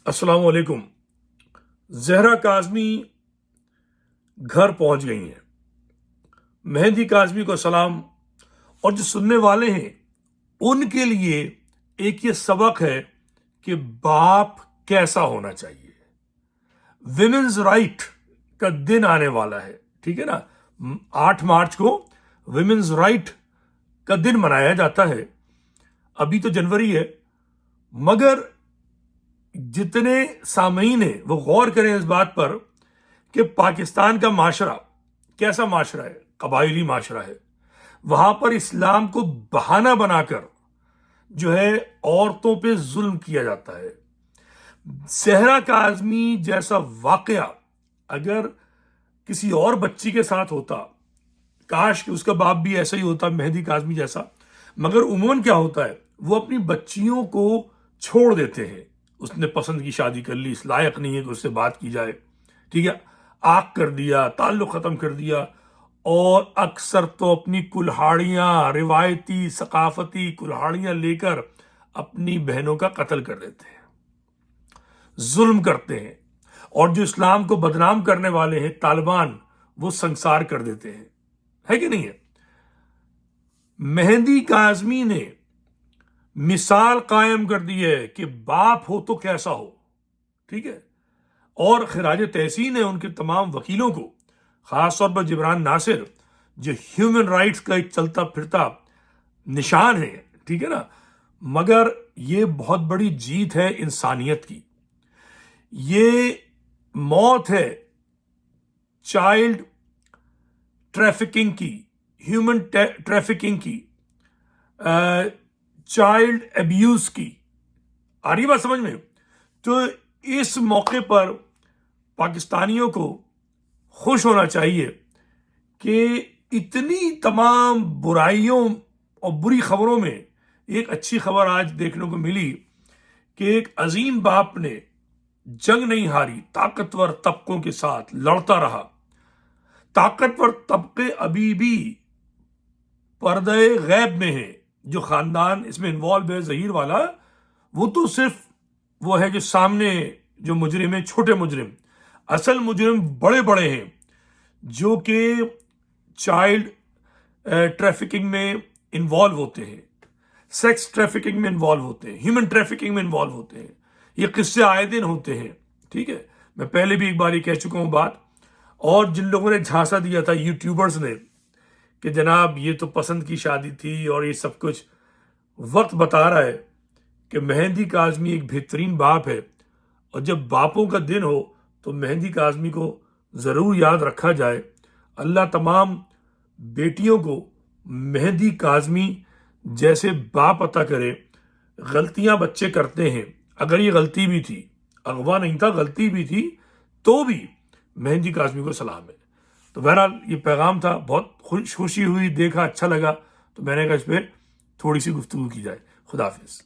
अस्सलाम वालेकुम। जहरा काज़मी घर पहुंच गई हैं। मेहंदी काज़मी को सलाम। और जो सुनने वाले हैं उनके लिए एक ये सबक है कि बाप कैसा होना चाहिए। विमेन्स राइट का दिन आने वाला है, ठीक है ना। 8 मार्च को विमेन्स राइट का दिन मनाया जाता है। अभी तो जनवरी है, मगर जितने सामीन हैं वो गौर करें इस बात पर कि पाकिस्तान का माशरा कैसा माशरा है, कबायली माशरा है। वहां पर इस्लाम को बहाना बनाकर जो है औरतों पे जुल्म किया जाता है। जहरा काज़मी जैसा वाकया अगर किसी और बच्ची के साथ होता, काश कि उसका बाप भी ऐसा ही होता, मेहंदी काज़मी जैसा, मगर उमूमन क्या होता है, वो अपनी बच्चियों को छोड़ देते हैं। उसने पसंद की शादी कर ली, इस लायक नहीं है कि उससे बात की जाए, ठीक है, आग कर दिया, ताल्लुक खत्म कर दिया। और अक्सर तो अपनी कुल्हाड़ियां, रिवायती सकाफती कुल्हाड़ियां लेकर अपनी बहनों का कत्ल कर देते हैं, जुल्म करते हैं। और जो इस्लाम को बदनाम करने वाले हैं तालिबान, वो संसार कर देते हैं, है कि नहीं है। मेहंदी काज़मी ने मिसाल कायम कर दी है कि बाप हो तो कैसा हो, ठीक है। और खिराज तहसीन है उनके तमाम वकीलों को, खासतौर पर जिब्रान नासिर जो ह्यूमन राइट्स का एक चलता फिरता निशान है, ठीक है ना। मगर ये बहुत बड़ी जीत है इंसानियत की। ये मौत है चाइल्ड ट्रैफिकिंग की, ह्यूमन ट्रैफिकिंग की, चाइल्ड अब्यूज की। आ रही बात समझ में। तो इस मौके पर पाकिस्तानियों को खुश होना चाहिए कि इतनी तमाम बुराइयों और बुरी खबरों में एक अच्छी खबर आज देखने को मिली कि एक अजीम बाप ने जंग नहीं हारी, ताकतवर तबकों के साथ लड़ता रहा। ताकतवर तबके अभी भी पर्दे गैब में हैं। जो खानदान इसमें इन्वॉल्व है जहीर वाला, वो तो सिर्फ वो है जो सामने जो मुजरिम है, छोटे मुजरिम। असल मुजरिम बड़े बड़े हैं जो कि चाइल्ड ट्रैफिकिंग में इन्वॉल्व होते हैं, सेक्स ट्रैफिकिंग में इन्वॉल्व होते हैं, ह्यूमन ट्रैफिकिंग में इन्वॉल्व होते हैं। ये किस्से आए दिन होते हैं, ठीक है। मैं पहले भी एक बार ये कह चुका हूं बात। और जिन लोगों ने झांसा दिया था यूट्यूबर्स ने कि जनाब ये तो पसंद की शादी थी और ये सब कुछ, वक्त बता रहा है कि मेहंदी काज़मी एक बेहतरीन बाप है। और जब बापों का दिन हो तो मेहंदी काज़मी को ज़रूर याद रखा जाए। अल्लाह तमाम बेटियों को मेहंदी काज़मी जैसे बाप अता करे। गलतियां बच्चे करते हैं, अगर ये गलती भी थी, अगवा नहीं था, गलती भी थी, तो भी मेहंदी काज़मी को सलाम है। तो बहरहाल ये पैगाम था, बहुत खुशी हुई, देखा, अच्छा लगा, तो मैंने कहा इस पर थोड़ी सी गुफ्तगू की जाए। खुदा हाफिज़।